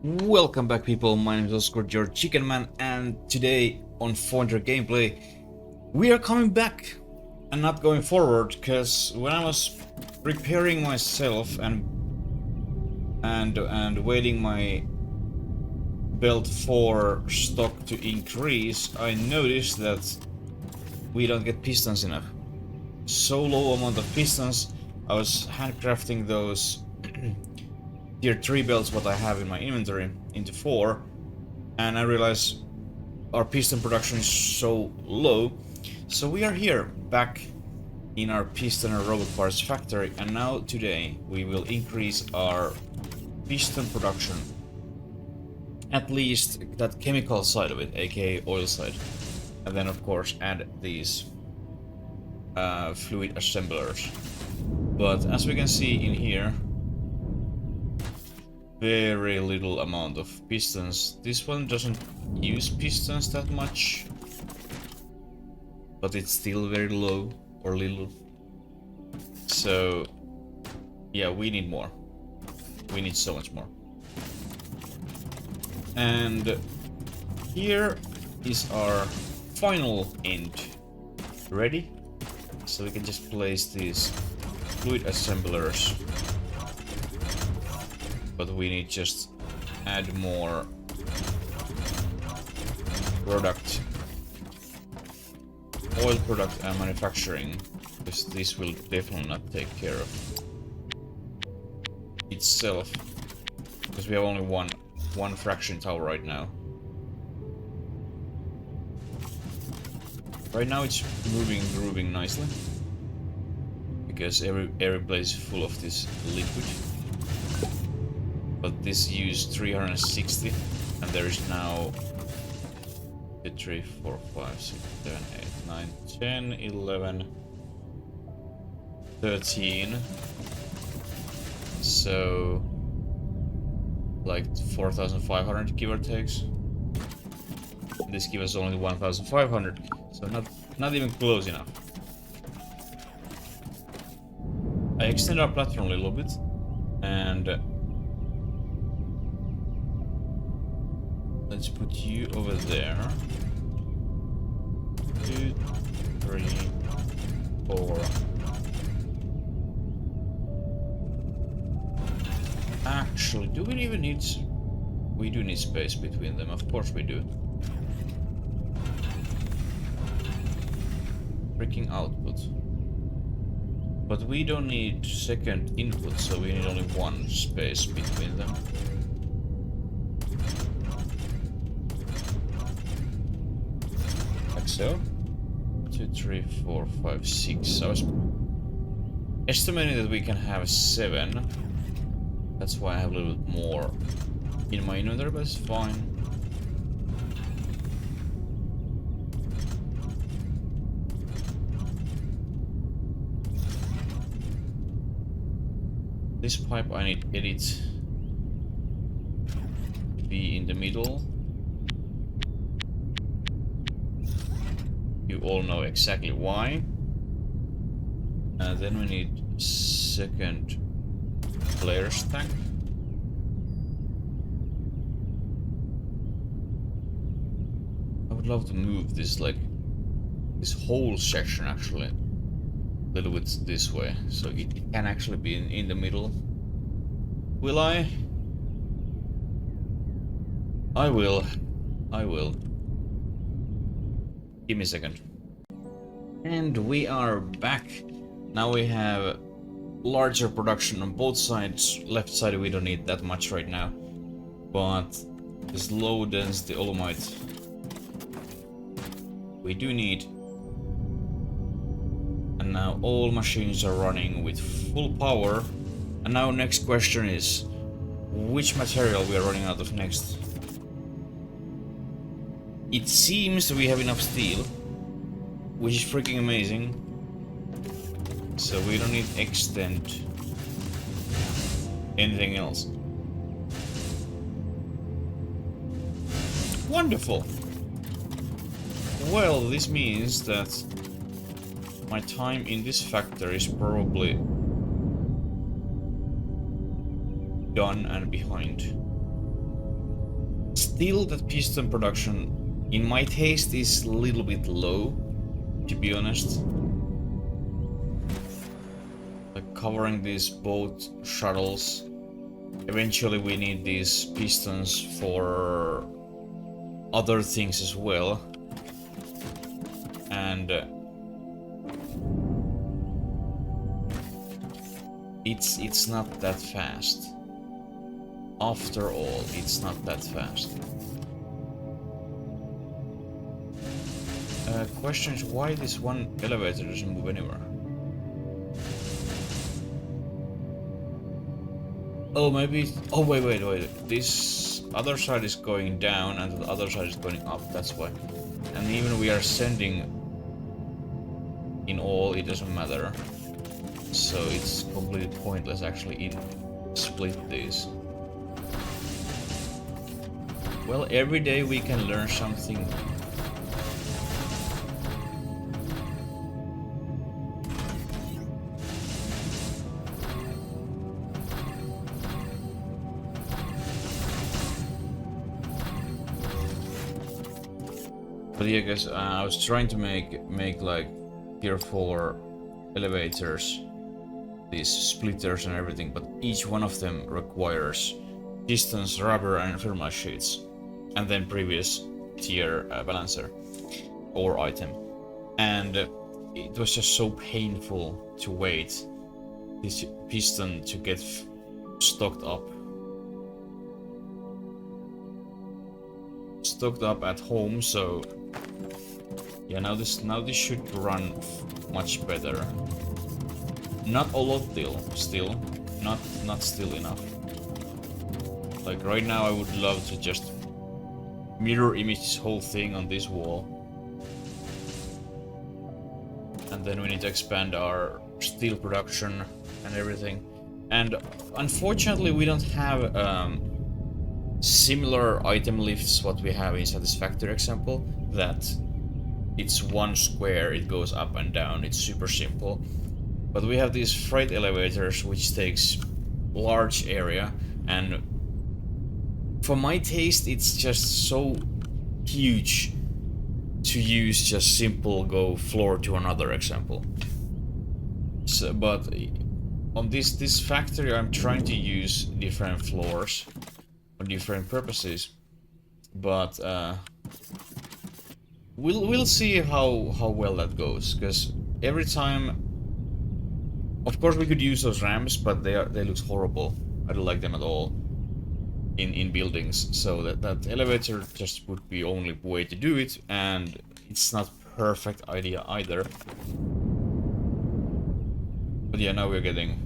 Welcome back, people. My name is Oscar, your Chicken Man, and today on Foundry gameplay we are coming back and not going forward, because when I was preparing myself and waiting my belt for stock to increase, I noticed that we don't get pistons enough. So low amount of pistons. I was handcrafting those tier 3 belts what I have in my inventory into 4, and I realized our piston production is so low. So we are here back in our piston and robot parts factory, and now today we will increase our piston production, at least that chemical side of it, aka oil side, and then of course add these fluid assemblers. But as we can see in here, very little amount of pistons. This one doesn't use pistons that much, but it's still very low or little. So yeah, we need more. We need so much more. And here is our final end ready. So we can just place these fluid assemblers. But we need just add more product, oil product and manufacturing, because this will definitely not take care of itself, because we have only one fraction tower right now. Right now it's grooving nicely, because every place is full of this liquid. But this used 360, and there is now 2, 3, 4, 5, 6, 7, 8, 9, 10, 11, 13. So like 4,500 give or takes. This gives us only 1,500, so not even close enough. I extend our platform a little bit, and let's put you over there. 2, 3, 4. Actually, do we even need... We do need space between them, of course we do. Freaking output. But we don't need second input, so we need only one space between them. So 2, 3, 4, 5, 6. I was estimating that we can have 7. That's why I have a little bit more in my inventory, but it's fine. This pipe I need edit to be in the middle. You all know exactly why. And then we need second player stack. I would love to move this, like, this whole section actually a little bit this way, so it can actually be in the middle. Will I? I will. Give me a second. And we are back. Now we have larger production on both sides. Left side we don't need that much right now, but this low density olomite we do need. And now all machines are running with full power. And now next question is, which material we are running out of next? It seems we have enough steel, which is freaking amazing. So we don't need extend anything else. Wonderful! Well, this means that my time in this factory is probably done and behind. Still, that piston production, in my taste, is a little bit low, to be honest. Like covering these both shuttles. Eventually we need these pistons for other things as well. And it's not that fast. After all, it's not that fast. Question is why this one elevator doesn't move anywhere. Oh, maybe. Oh, wait. This other side is going down and the other side is going up. That's why. And even we are sending in all, it doesn't matter. So it's completely pointless actually in split these. Well, every day we can learn something. But yeah, guys, I was trying to make like tier 4 elevators, these splitters and everything, but each one of them requires distance, rubber, and thermal sheets, and then previous tier balancer or item. And it was just so painful to wait this piston to get stocked up at home. So yeah, now this should run much better. Not a lot still, not still enough. Like right now I would love to just mirror image this whole thing on this wall. And then we need to expand our steel production and everything. And unfortunately we don't have similar item lifts what we have in Satisfactory example, that it's one square, it goes up and down, it's super simple. But we have these freight elevators which takes large area, and for my taste it's just so huge to use just simple go floor to another example. So, but on this factory I'm trying to use different floors for different purposes, but we'll see how well that goes, because every time, of course we could use those ramps, but they look horrible. I don't like them at all in buildings, so that elevator just would be only way to do it, and it's not perfect idea either. But yeah, now we're getting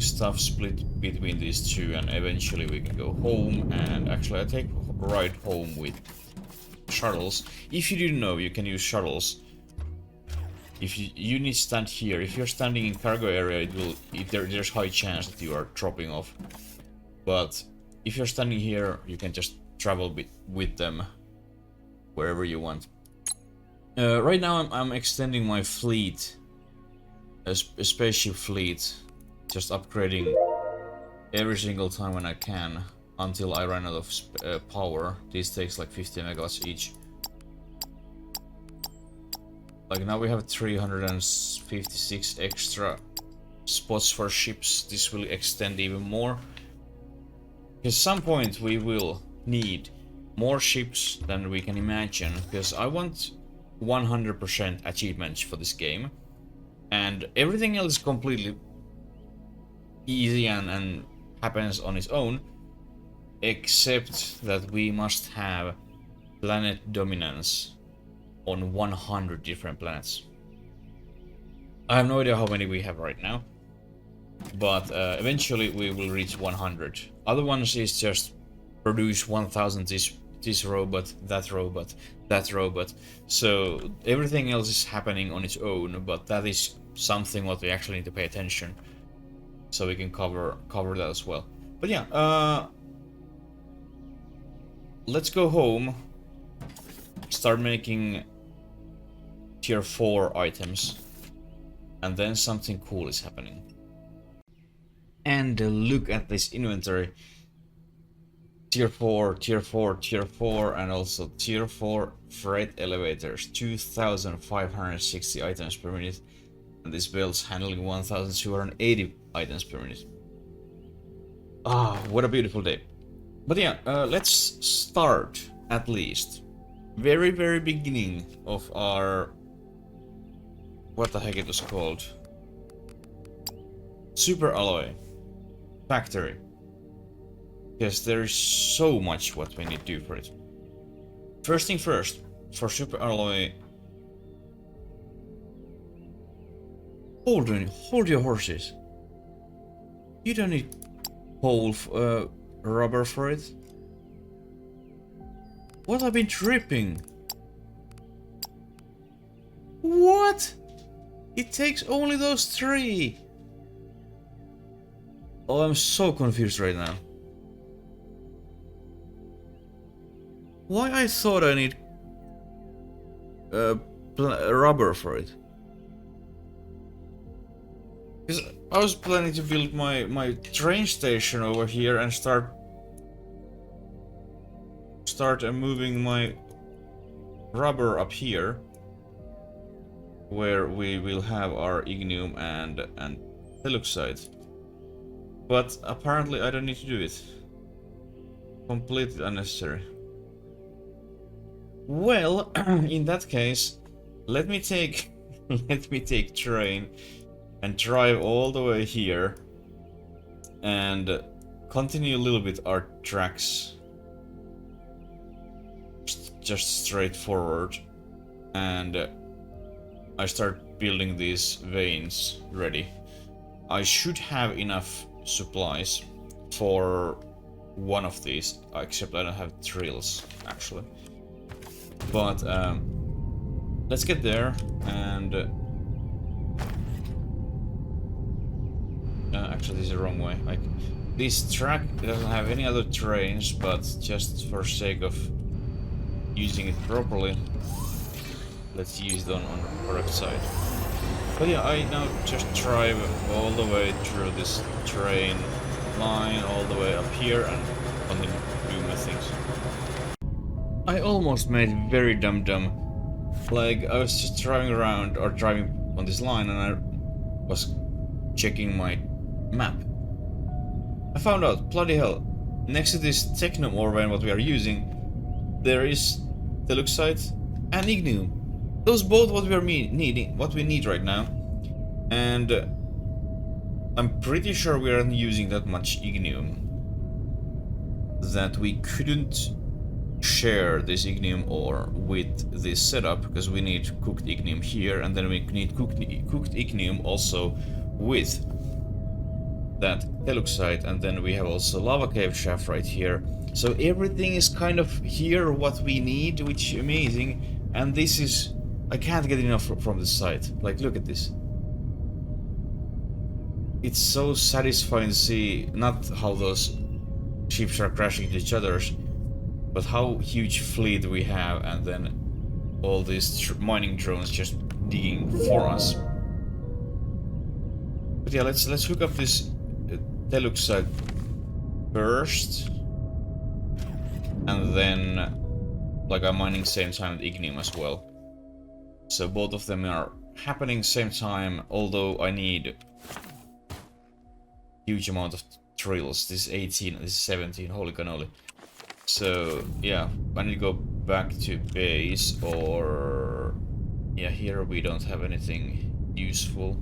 stuff split between these two, and eventually we can go home. And actually I take a ride home with shuttles. If you didn't know, you can use shuttles. If you need to stand here, if you're standing in cargo area, there's high chance that you are dropping off. But if you're standing here, you can just travel with them wherever you want. Right now I'm extending my fleet, a spaceship fleet, just upgrading every single time when I can until I run out of power. This takes like 50 megawatts each. Like now we have 356 extra spots for ships. This will extend even more. At some point we will need more ships than we can imagine, because I want 100% achievements for this game, and everything else is completely easy and happens on its own, except that we must have planet dominance on 100 different planets. I have no idea how many we have right now, but eventually we will reach 100. Other ones is just produce 1000 this robot, that robot, that robot. So everything else is happening on its own, but that is something what we actually need to pay attention, so we can cover that as well. But yeah, let's go home, start making tier 4 items, and then something cool is happening. And look at this inventory. Tier 4, Tier 4, Tier 4, and also Tier 4 freight elevators. 2,560 items per minute. And this build's handling 1,280 items per minute. Ah, what a beautiful day. But yeah, let's start at least. Very, very beginning of our... what the heck it was called? Superalloy factory. Because there is so much what we need to do for it. First thing first, for Superalloy... Hold your horses. You don't need whole rubber for it. What, I've been tripping? What? It takes only those 3. Oh, I'm so confused right now. Why I thought I need rubber for it? Because I was planning to build my train station over here and start moving my rubber up here, where we will have our ignium and teluxite. But apparently I don't need to do it. Completely unnecessary. Well, in that case, let me take train and drive all the way here and continue a little bit our tracks just straight forward, and I start building these veins ready. I should have enough supplies for one of these, except I don't have drills actually. But let's get there, and actually this is the wrong way. This track doesn't have any other trains, but just for sake of using it properly, let's use it on the correct side. But yeah, I now just drive all the way through this train line all the way up here and continue doing my things. I almost made it very dumb. Like, I was just driving around or driving on this line and I was checking my map. I found out, bloody hell, next to this technum ore vein what we are using, there is teluxite and ignium. Those both what we are what we need right now. And I'm pretty sure we aren't using that much ignium that we couldn't share this ignium ore with this setup, because we need cooked ignium here, and then we need cooked ignium also with that teluxite, and then we have also lava cave shaft right here. So everything is kind of here what we need, which is amazing. And this is, I can't get enough from this site. Like, look at this. It's so satisfying to see, not how those ships are crashing into each other, but how huge fleet we have, and then all these mining drones just digging for us. But yeah, let's hook up this teluxite first, and then like I'm mining same time with ignium as well. So both of them are happening same time, although I need huge amount of drills. This is 18, this is 17, holy cannoli. So yeah, I need to go back to base, or yeah, here we don't have anything useful.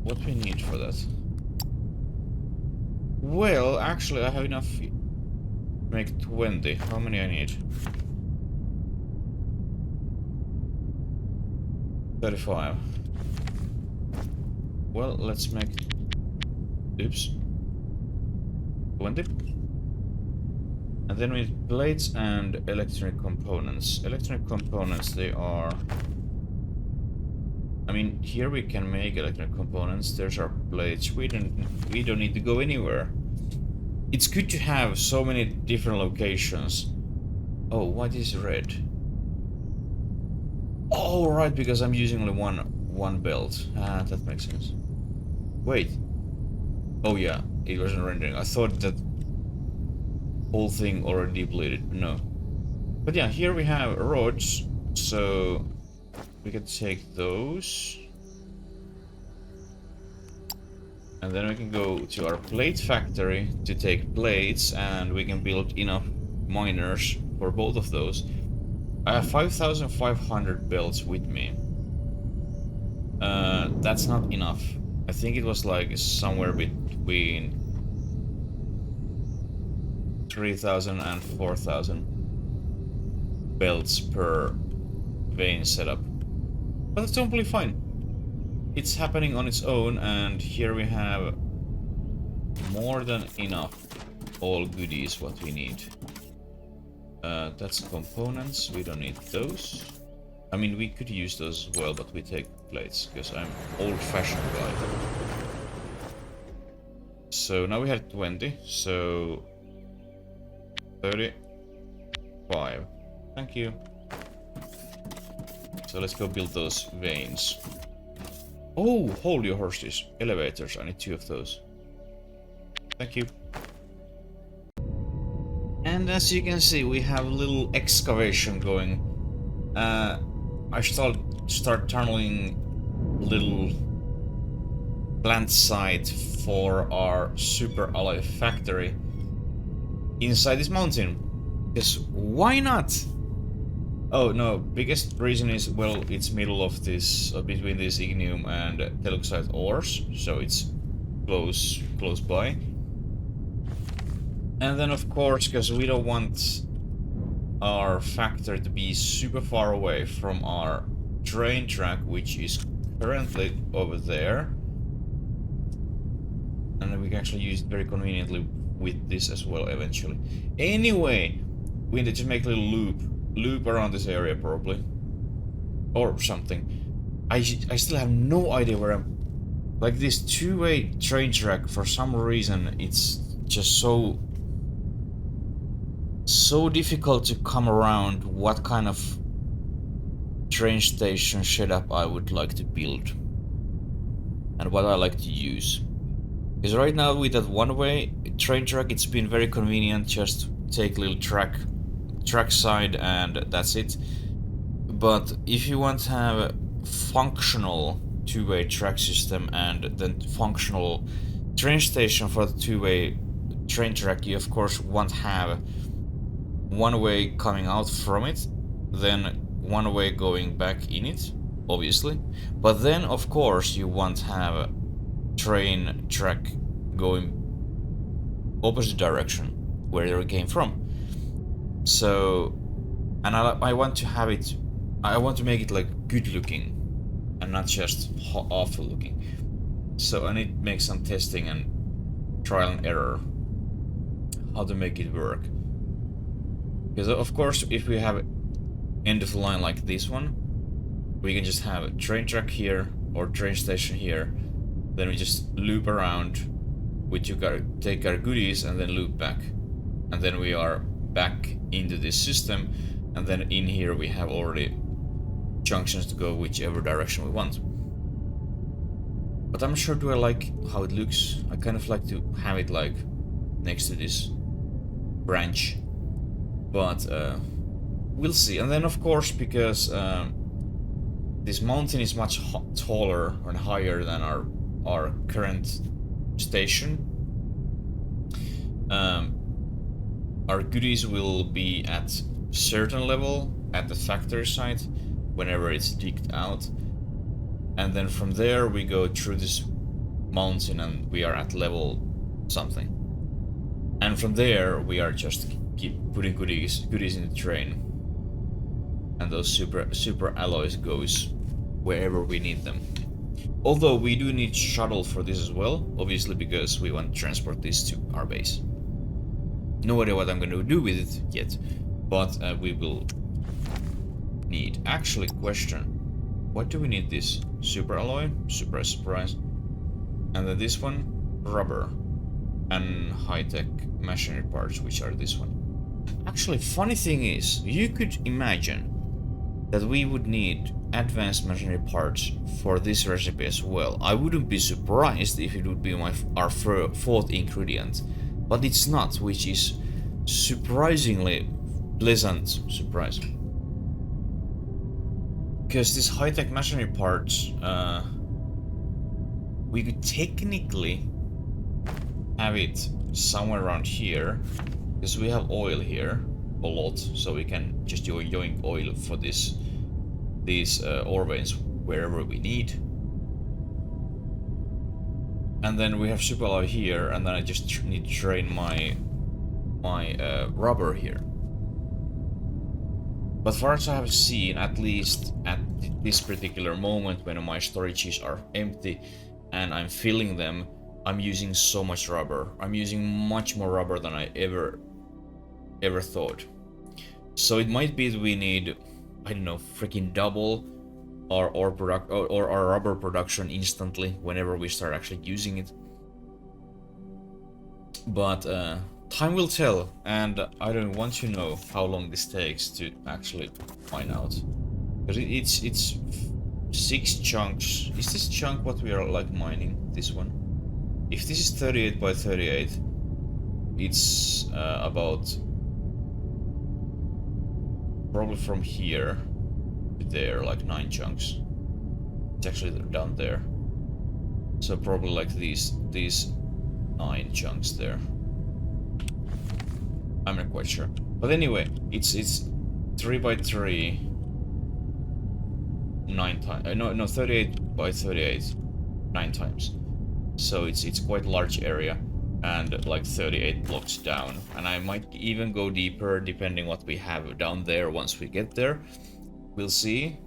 What we need for that? Well, actually I have enough to make 20. How many I need? 35. Well, let's make... Oops. 20. And then we need plates and electronic components. Electronic components, they are... I mean, here we can make electronic components. There's our plates. We don't need to go anywhere. It's good to have so many different locations. Oh, what is red? Oh, right, because I'm using only one belt. Ah, that makes sense. Wait. Oh yeah, it wasn't rendering. I thought that whole thing already depleted. No. But yeah, here we have rods, so we can take those. And then we can go to our plate factory to take plates, and we can build enough miners for both of those. I have 5,500 belts with me. That's not enough. I think it was like somewhere between 3,000 and 4,000 belts per vein setup. But that's totally fine. It's happening on its own, and here we have more than enough all goodies what we need. That's components, we don't need those. I mean, we could use those as well, but we take plates, because I'm old-fashioned guy. So now we have 20, so 35. Thank you. So let's go build those veins. Oh, hold your horses. Elevators, I need 2 of those. Thank you. And as you can see, we have a little excavation going. I start tunneling little plant site for our Superalloy factory inside this mountain. Because why not? Oh no, biggest reason is, well, it's middle of this, between this ignium and telluxite ores, so it's close by. And then of course, because we don't want our factory to be super far away from our train track, which is currently over there. And then we can actually use it very conveniently with this as well eventually. Anyway, we need to make a little loop around this area probably. Or something. I still have no idea where I'm... Like this two-way train track, for some reason, it's just so difficult to come around what kind of train station setup I would like to build and what I like to use. Because right now with that one-way train track, it's been very convenient, just take a little track side and that's it. But if you want to have a functional two-way track system and then functional train station for the two-way train track, you of course want to have one way coming out from it, then one way going back in it, obviously. But then of course you want to have a train track going opposite direction where they came from. So, and I want to have it, I want to make it like good looking and not just awful looking. So I need to make some testing and trial and error how to make it work. Because of course, if we have end of the line like this one, we can just have a train track here or train station here, then we just loop around, we take our goodies and then loop back, and then we are back into this system, and then in here we have already junctions to go whichever direction we want. But I'm not sure do I like how it looks. I kind of like to have it like next to this branch. But we'll see. And then of course, because this mountain is much taller and higher than our current station, our goodies will be at certain level at the factory site whenever it's digged out, and then from there we go through this mountain and we are at level something, and from there we are just keep putting goodies in the train, and those super alloys goes wherever we need them. Although we do need shuttle for this as well, obviously, because we want to transport this to our base. No idea what I'm going to do with it yet, but we will need. Actually, question: what do we need this? Superalloy, surprise, and then this one, rubber, and high-tech machinery parts, which are this one. Actually, funny thing is, you could imagine that we would need advanced machinery parts for this recipe as well. I wouldn't be surprised if it would be our fourth ingredient, but it's not, which is surprisingly pleasant surprise. Because this high-tech machinery parts, we could technically have it somewhere around here, because we have oil here a lot, so we can just yoink oil for these ore veins wherever we need. And then we have Superalloy here, and then I just need to train my rubber here. But far as I have seen, at least at this particular moment when my storages are empty and I'm filling them, I'm using so much rubber. I'm using much more rubber than I ever thought. So it might be that we need, I don't know, freaking double our our rubber production instantly whenever we start actually using it. But time will tell, and I don't want to know how long this takes to actually find out. Because it's 6 chunks. Is this chunk what we are like mining? This one? If this is 38 by 38, it's about probably from here to there, like 9 chunks. It's actually down there. So probably like these 9 chunks there. I'm not quite sure. But anyway, it's 3 by 3 9 times. No, 38 by 38 9 times. So it's quite a large area, and like 38 blocks down. And I might even go deeper depending what we have down there once we get there. We'll see.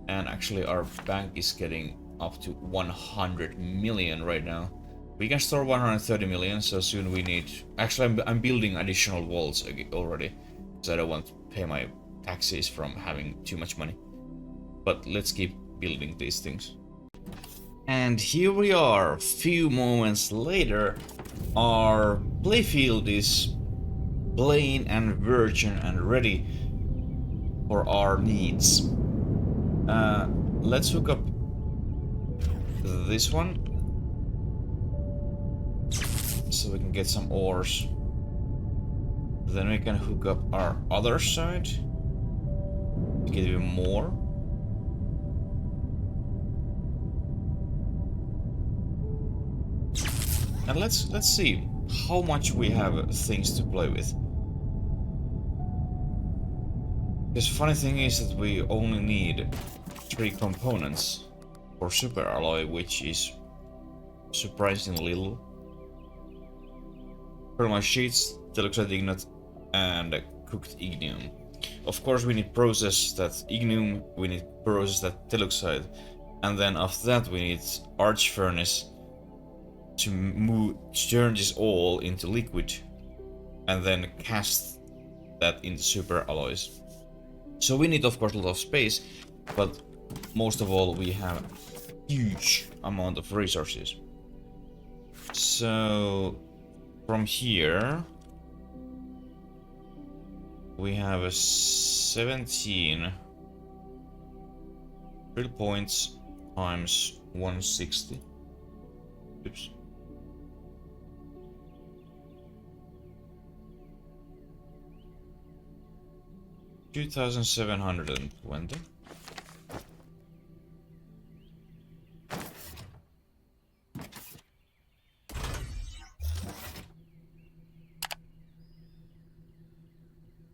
And actually our bank is getting up to 100 million right now. We can store 130 million, so soon we need... Actually, I'm building additional walls already, because I don't want to pay my taxes from having too much money. But let's keep building these things. And here we are, a few moments later. Our playfield is plain and virgin and ready for our needs. Let's hook up this one, so we can get some ores. Then we can hook up our other side to get even more. And let's see how much we have things to play with. Because funny thing is that we only need 3 components for Superalloy, which is surprisingly little. My sheets, telluride ignite, and cooked ignium. Of course, we need process that ignium, we need process that telluride, and then after that we need arch furnace to turn this all into liquid, and then cast that into Superalloys. So we need, of course, a lot of space, but most of all we have a huge amount of resources. So from here we have a 17 drill points times 160. Oops. $2,720.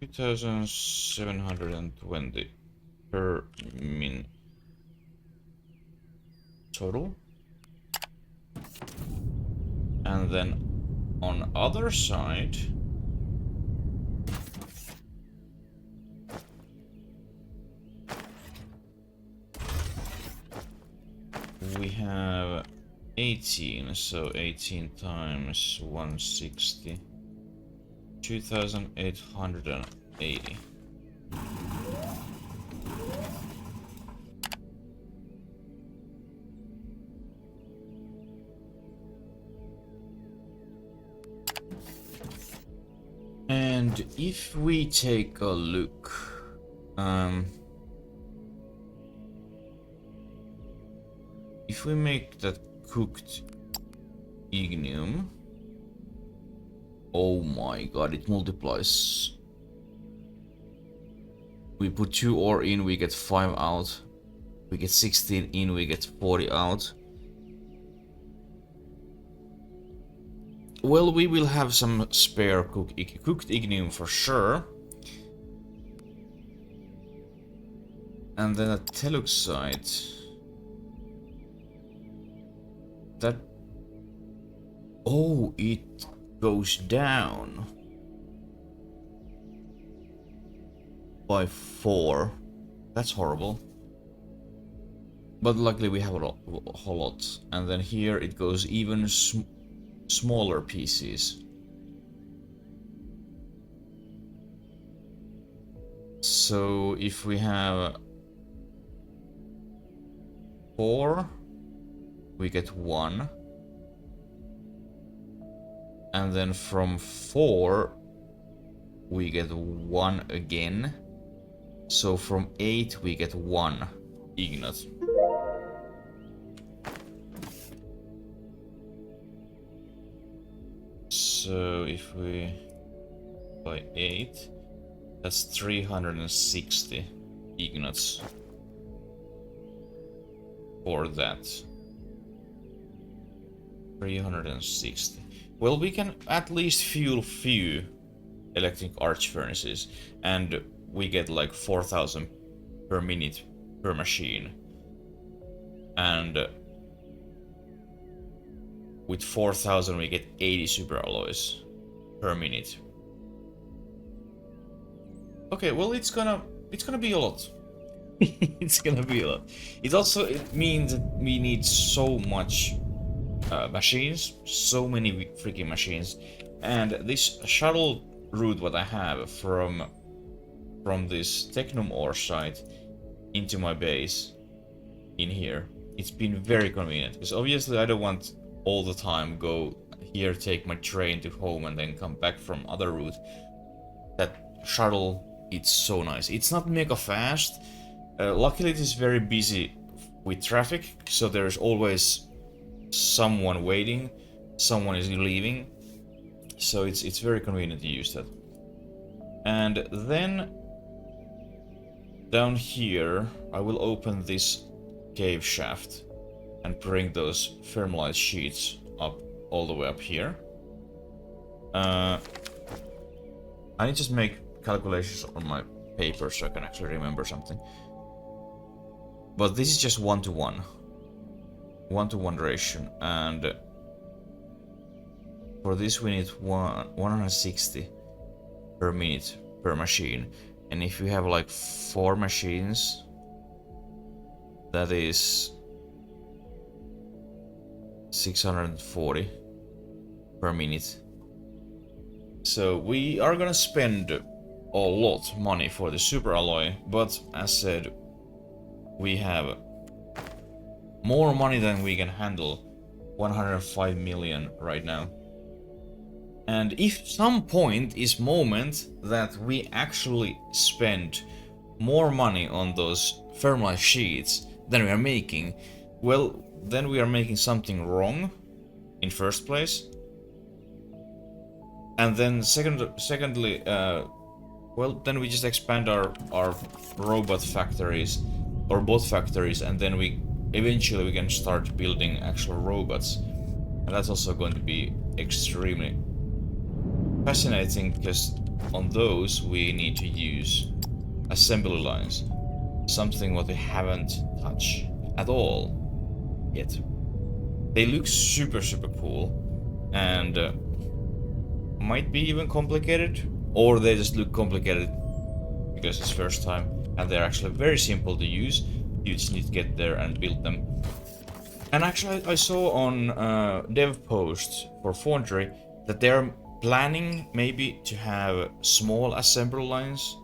$2,720 per min total. And then on other side we have 18, so 18 times 160, 2,880. And if we take a look, if we make that cooked ignium, oh my god, it multiplies. We put 2 ore in, we get 5 out. We get 16 in, we get 40 out. Well, we will have some spare cooked ignium for sure. And then a teluxite. That... oh, it goes down by 4. That's horrible. But luckily we have a whole lot. And then here it goes even smaller pieces. So if we have 4, we get 1. And then from 4, we get 1 again. So from 8, we get 1 ignite. So if we by 8, that's 360 ignites for that. 360. Well, we can at least fuel few electric arch furnaces, and we get like 4,000 per minute per machine. And with 4,000 we get 80 superalloys per minute. Okay, well it's gonna be a lot. It's gonna be a lot. It means that we need so much machines, so many freaking machines, and this shuttle route what I have from this Technum ore site into my base in here, it's been very convenient, because obviously I don't want all the time go here, take my train to home and then come back from other route. That shuttle, it's so nice. It's not mega fast. Luckily it is very busy with traffic, so there's always someone waiting, someone is leaving, so it's very convenient to use that. And then down here I will open this cave shaft and bring those thermalite sheets up all the way up here. I need to just make calculations on my paper so I can actually remember something. But this is just 1-to-1. 1-to-1 ratio, and for this we need 160 per minute per machine. And if you have like 4 machines, that is 640 per minute. So we are gonna spend a lot of money for the superalloy, but as said, we have more money than we can handle. 105 million right now. And if some point is moment that we actually spend more money on those thermalite sheets than we are making, well, then we are making something wrong in first place. And then secondly, well, then we just expand our robot factories or bot factories, and then eventually we can start building actual robots. And that's also going to be extremely fascinating, because on those we need to use assembly lines, something what we haven't touched at all yet. They look super cool, and might be even complicated, or they just look complicated because it's first time, and they're actually very simple to use. You just need to get there and build them. And actually I saw on dev posts for Foundry that they're planning maybe to have small assembly lines,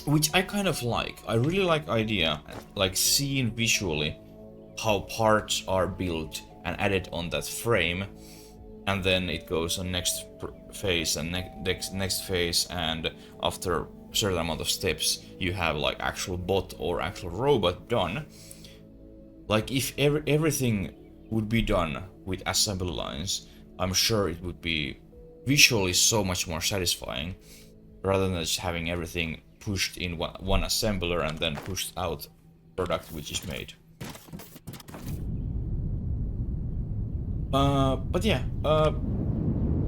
which I kind of like. I really like idea, like seeing visually how parts are built and added on that frame, and then it goes on next phase and next phase, and after a certain amount of steps you have like actual bot or actual robot done. Like, if everything would be done with assembly lines, I'm sure it would be visually so much more satisfying, rather than just having everything pushed in one assembler and then pushed out product which is made. But yeah,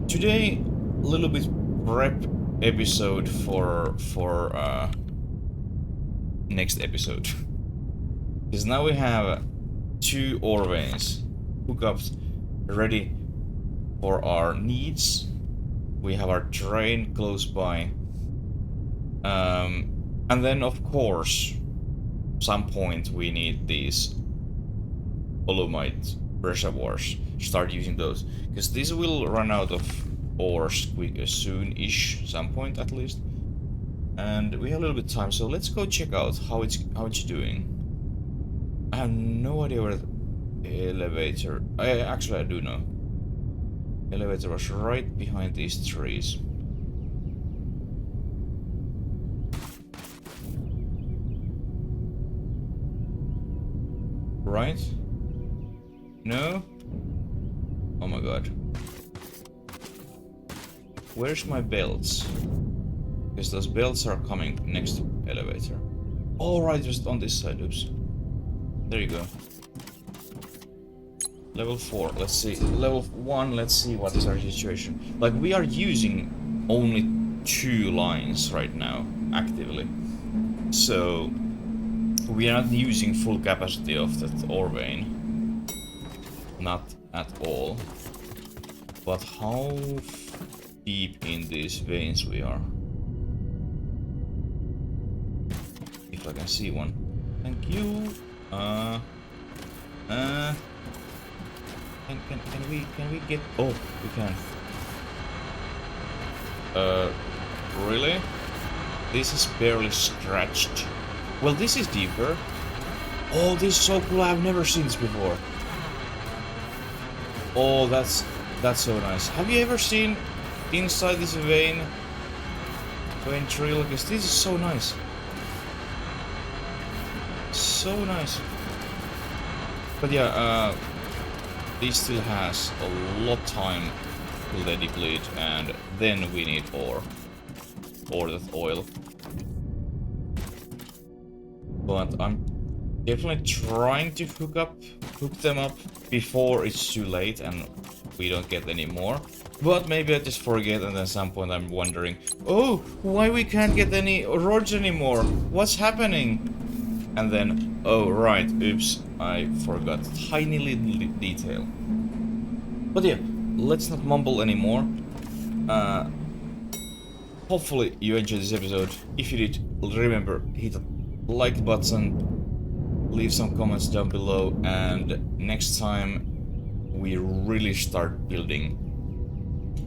today a little bit prep episode for next episode. Because now we have 2 ore veins hookups ready for our needs. We have our terrain close by. And then of course, some point we need these olomite reservoirs. Start using those. Because this will run out of ores soon-ish, some point at least. And we have a little bit of time, so let's go check out how it's doing. I have no idea where the elevator... Actually, I do know. Elevator was right behind these trees. Right? No? Oh my god. Where's my belts? Because those belts are coming next to elevator. Oh right, just on this side, oops. There you go. Level 4, let's see. Level 1, let's see what is our situation. Like, we are using only 2 lines right now, actively. So, we are not using full capacity of that ore vein. Not at all. But how deep in these veins we are? If I can see one. Thank you. Can we get... Oh, we can. Really? This is barely scratched. Well, this is deeper. Oh, this is so cool. I've never seen this before. Oh, that's so nice. Have you ever seen inside this vein tree? Look, this is so nice. So nice. But yeah, this still has a lot of time till they deplete, and then we need ore. Or that oil. But I'm definitely trying to hook them up before it's too late and we don't get any more. But maybe I just forget, and then at some point I'm wondering, oh, why we can't get any rods anymore? What's happening? And then, oh right, oops, I forgot. Tiny little detail. But yeah, let's not mumble anymore. Hopefully you enjoyed this episode. If you did, remember, hit the like button, leave some comments down below, and next time we really start building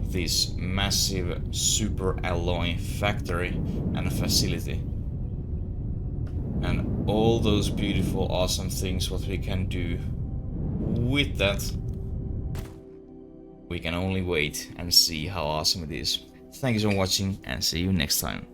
this massive Superalloy factory and facility. And all those beautiful, awesome things what we can do with that. We can only wait and see how awesome it is. Thank you so much for watching, and see you next time.